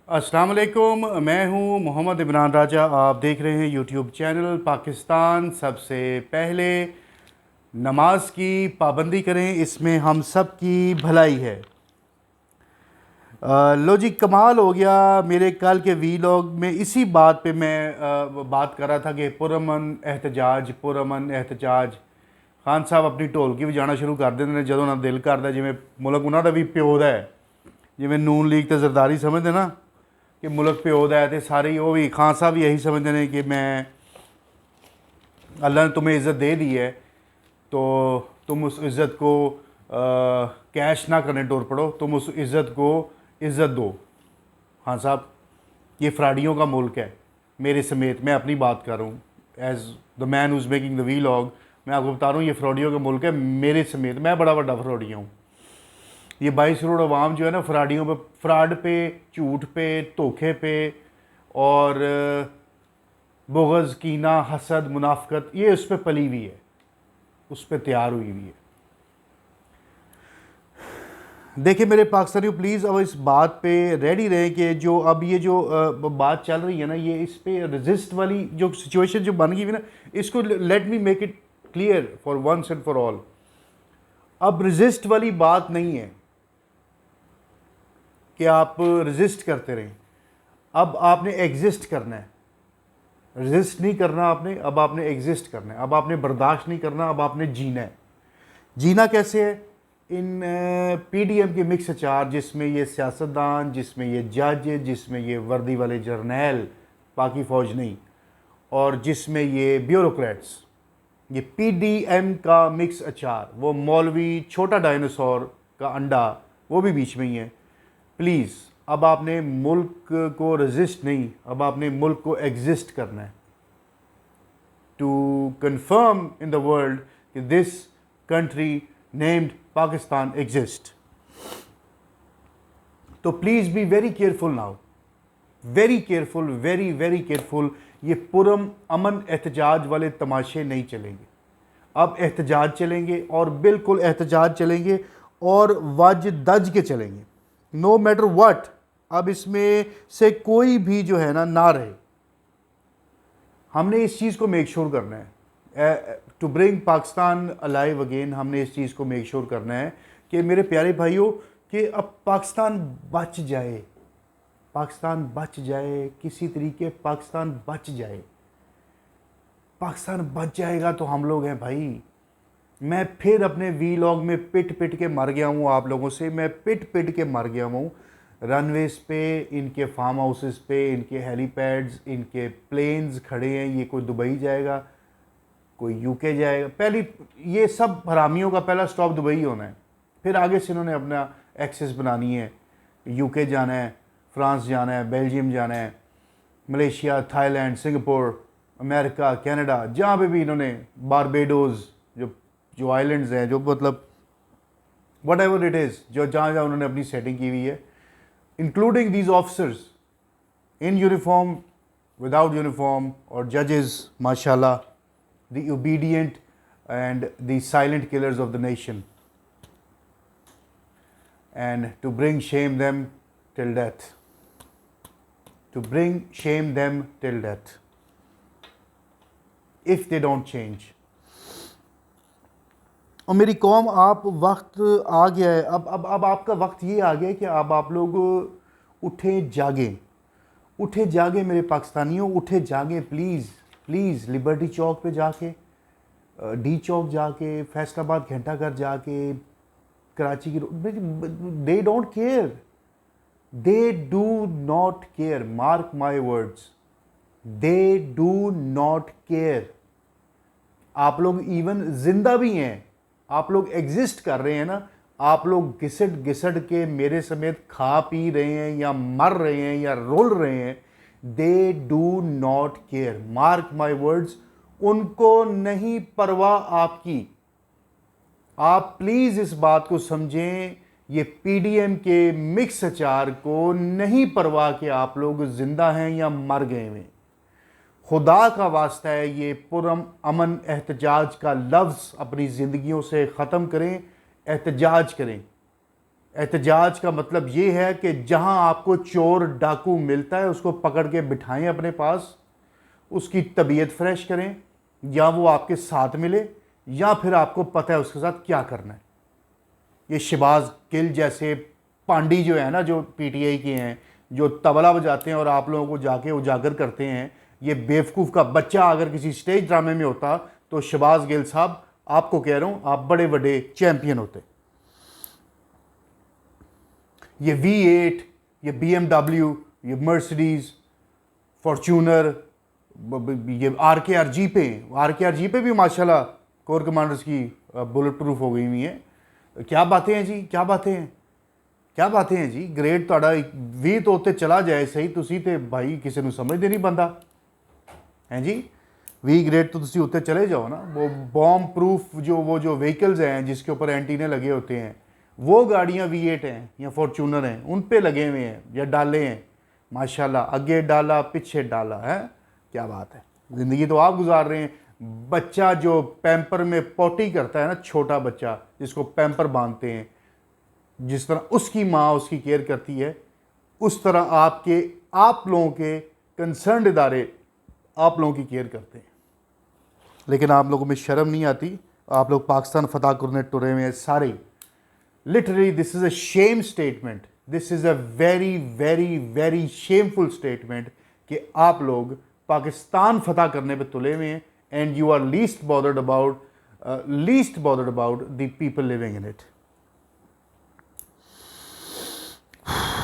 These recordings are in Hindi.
अस्सलाम वालेकुम, मैं हूं मोहम्मद इमरान राजा। आप देख रहे हैं यूट्यूब चैनल पाकिस्तान। सबसे पहले नमाज की पाबंदी करें, इसमें हम सब की भलाई है। लो जी, कमाल हो गया। मेरे कल के वीलॉग में इसी बात पे मैं बात कर रहा था कि पुरअमन एहतजाज, पुरअमन एहतजाज। खान साहब अपनी ढोलकी वजाना शुरू कर देंगे ने ਜਦੋਂ ਨਾ ਦਿਲ ਕਰਦਾ, ਜਿਵੇਂ ਮੁਲਕ ਉਹਨਾਂ ਦਾ ਵੀ ਪਿਓ ਦਾ ਹੈ। ਜਿਵੇਂ ਨੂਨ ਲੀਗ ਤੇ ਜ਼ਰਦਾਰੀ ਸਮਝਦੇ ਨਾ कि मुल्क प्यो दा है, तो सारे ही वो भी खान साहब भी यही समझते हैं कि मैं अल्लाह ने तुम्हें इज़्ज़त दे दी है तो तुम उस इज़्ज़त को कैश ना करने टोर पड़ो, तुम उस इज़्ज़त को इज़्ज़त दो। खान साहब, ये फ्राडियों का मुल्क है। मेरे समेत मैं अपनी बात कर रहा हूँ, as the man who's making the vlog. मैं आपको बता रहा हूँ ये फ्राडियों का मुल्क है। मेरे समेत मैं बड़ा बड़ा फ्राडिया हूँ। ये 22 करोड़ अवाम जो है ना, फ्राडियों पे, फ्रॉड पे, झूठ पे, धोखे पे और बुग़्ज़, कीना, हसद, मुनाफ़क़त, ये उस पर पली हुई है, उस पर तैयार हुई हुई है। देखिए मेरे पाकिस्तानियों, प्लीज़ अब इस बात पे रेडी रहें कि जो अब ये जो बात चल रही है ना, ये इस पे रजिस्ट वाली जो सिचुएशन जो बन गई है ना, इसको let me make it clear for once and for all. अब रजिस्ट वाली बात नहीं है कि आप रजिस्ट करते रहें। अब आपने एग्जिस्ट करना है। रजिस्ट नहीं करना आपने, अब आपने एग्जिस्ट करना है। अब आपने बर्दाश्त नहीं करना, अब आपने जीना है। जीना कैसे है? इन पीडीएम के मिक्स अचार, जिसमें ये सियासतदान, जिसमें ये जज, जिसमें ये वर्दी वाले जर्नैल, पाकि फ़ौज नहीं, और जिसमें ये ब्यूरोक्रेट्स, ये पीडीएम का मिक्स अचार, वो मौलवी छोटा डायनासोर का अंडा, वो भी बीच में ही है। प्लीज़ अब आपने मुल्क को रजिस्ट नहीं, अब आपने मुल्क को एग्जिस्ट करना है, to confirm in the world कि this country named Pakistan exist. तो please be very careful now, very careful, very very careful. ये पुरअमन एहतजाज वाले तमाशे नहीं चलेंगे। अब एहतजाज चलेंगे, और बिल्कुल एहतजाज चलेंगे, और वज दज के चलेंगे, नो मैटर व्हाट। अब इसमें से कोई भी जो है ना रहे। हमने इस चीज़ को मेक श्योर करना है, to bring Pakistan alive again. हमने इस चीज़ को मेक श्योर करना है कि मेरे प्यारे भाइयों, कि अब पाकिस्तान बच जाए, पाकिस्तान बच जाए, किसी तरीके पाकिस्तान बच जाए। पाकिस्तान बच जाएगा तो हम लोग हैं भाई। मैं फिर अपने वीलॉग में पिट पिट के मर गया हूँ आप लोगों से, मैं पिट पिट के मर गया हूँ। रनवेज पे, इनके फार्म हाउसेस पे, इनके हेलीपैड्स, इनके प्लेन्स खड़े हैं। ये कोई दुबई जाएगा, कोई यूके जाएगा। पहली ये सब हरामियों का पहला स्टॉप दुबई होना है, फिर आगे से इन्होंने अपना एक्सेस बनानी है। यूके जाना है, फ्रांस जाना है, बेल्जियम जाना है, Malaysia, Thailand, Singapore, America, Canada, जहाँ पे भी इन्होंने, बारबेडोज़, जो जो आइलैंड्स हैं, जो मतलब वट एवर इट इज़, जो जहाँ जहाँ उन्होंने अपनी सेटिंग की हुई है, including these officers in uniform, without uniform, और जजेस माशाल्लाह, the obedient and the silent killers of the nation, and to bring shame them till death, to bring shame them till death if they don't change. और मेरी कौम, आप वक्त आ गया है, अब आपका वक्त ये आ गया है कि अब आप लोग उठे जागें, उठे जागें मेरे पाकिस्तानियों, उठे जागें प्लीज़ प्लीज़। लिबर्टी चौक पे जाके, डी चौक जाके, फैसलाबाद घंटा घर जाके, कराची की, they don't care, they do not care, mark my words, they do not care. आप लोग इवन जिंदा भी हैं, आप लोग एग्जिस्ट कर रहे हैं ना, आप लोग घिसट घिसट के मेरे समेत खा पी रहे हैं, या मर रहे हैं, या रोल रहे हैं। They do not care, mark my words, उनको नहीं परवाह आपकी। आप प्लीज इस बात को समझें, ये पीडीएम के मिक्स अचार को नहीं परवाह कि आप लोग जिंदा हैं या मर गए हैं। खुदा का वास्ता है, ये पुरअमन एहतजाज का लफ्ज़ अपनी ज़िंदगियों से ख़त्म करें, एहतजाज करें। एहतजाज का मतलब ये है कि जहां आपको चोर डाकू मिलता है उसको पकड़ के बिठाएं अपने पास, उसकी तबीयत फ्रेश करें, या वो आपके साथ मिले, या फिर आपको पता है उसके साथ क्या करना है। ये शहबाज गिल जैसे पांडी जो है ना, जो पीटीआई के हैं, जो तबला बजाते हैं और आप लोगों को जाके उजागर करते हैं, ये बेवकूफ़ का बच्चा अगर किसी स्टेज ड्रामे में होता तो शहबाज गिल साहब, आपको कह रहा हूँ, आप बड़े बड़े चैंपियन होते। ये V8, ये BMW, ये मर्सिडीज़, फॉर्चूनर, ये RKR जीपें, RKR जीपें भी माशाल्लाह कोर कमांडर्स की बुलेट प्रूफ हो गई हुई हैं। क्या बातें हैं जी, क्या बातें हैं, क्या बातें हैं जी। ग्रेड ਤੁਹਾਡਾ 20 तो उत्ते चला जाए सही, ਤੁਸੀਂ ਤੇ भाई किसी ਨੂੰ समझते नहीं बंदा हैं जी। 20 ग्रेड तो तुसी उत्ते चले जाओ ना। वो बॉम्ब प्रूफ जो व्हीकल्स हैं जिसके ऊपर एंटीने लगे होते हैं, वो गाड़ियाँ V8 हैं या फॉर्चूनर हैं, उन पे लगे हुए हैं या डाले हैं माशाल्लाह, आगे डाला पीछे डाला है। क्या बात है, ज़िंदगी तो आप गुजार रहे हैं। बच्चा जो पैम्पर में पोटी करता है ना, छोटा बच्चा जिसको पैम्पर बांधते हैं, जिस तरह उसकी माँ उसकी केयर करती है, उस तरह आप लोगों के कंसर्न इदारे आप लोगों की केयर करते हैं। लेकिन आप लोगों में शर्म नहीं आती। आप लोग पाकिस्तान फतह करने टुरे हुए हैं सारे। Literally this is a shame statement, this is a very very very shameful statement कि आप लोग पाकिस्तान फतह करने पे तुले हुए हैं, and you are least bothered about the people living in it.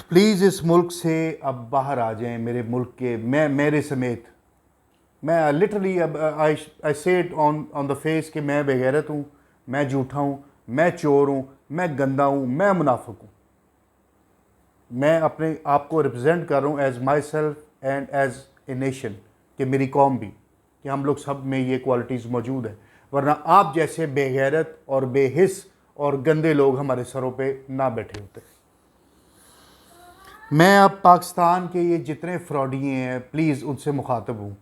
Please इस मुल्क से अब बाहर आ जाएं, मेरे मुल्क के, मेरे समेत। मैं लिटरली अब आई से इट ऑन द फेस कि मैं बेगैरत हूँ, मैं झूठा हूँ, मैं चोर हूँ, मैं गंदा हूँ, मैं मुनाफिक हूँ। मैं अपने आप को रिप्रेजेंट कर रहा हूँ as myself and as a nation, कि मेरी कौम भी, कि हम लोग सब में ये क्वालिटीज़ मौजूद है। वरना आप जैसे बेगैरत और बेहिस और गंदे लोग हमारे सरों पे ना बैठे होते। मैं अब पाकिस्तान के ये जितने फ्रॉडिये हैं, प्लीज़ उनसे मुखातब हूँ।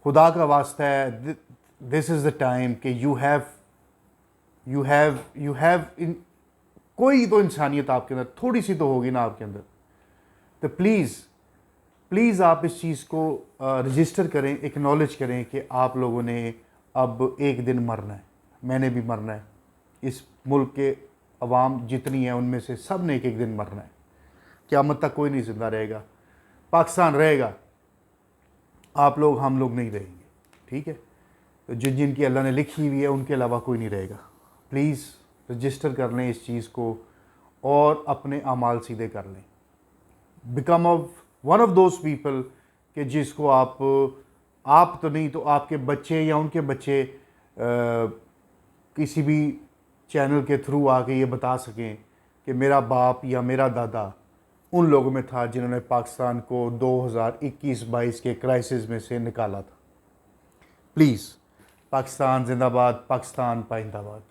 खुदा का वास्ता है, दिस इज़ द टाइम कि यू हैव इन कोई तो इंसानियत आपके अंदर थोड़ी सी तो होगी ना आपके अंदर। तो प्लीज़ आप इस चीज़ को रजिस्टर करें, एक्नॉलेज करें कि आप लोगों ने अब एक दिन मरना है, मैंने भी मरना है, इस मुल्क के अवाम जितनी है उनमें से सब ने एक एक दिन मरना है। क़यामत तक कोई नहीं ज़िंदा रहेगा। पाकिस्तान रहेगा, आप लोग, हम लोग नहीं रहेंगे, ठीक है। तो जिनकी अल्लाह ने लिखी हुई है उनके अलावा कोई नहीं रहेगा। प्लीज़ रजिस्टर कर लें इस चीज़ को और अपने अमाल सीधे कर लें। Become one of those people कि जिसको आप तो नहीं तो आपके बच्चे या उनके बच्चे किसी भी चैनल के थ्रू आके ये बता सकें कि मेरा बाप या मेरा दादा उन लोगों में था जिन्होंने पाकिस्तान को 2021-22 के क्राइसिस में से निकाला था। प्लीज़, पाकिस्तान जिंदाबाद, पाकिस्तान पाइंदाबाद।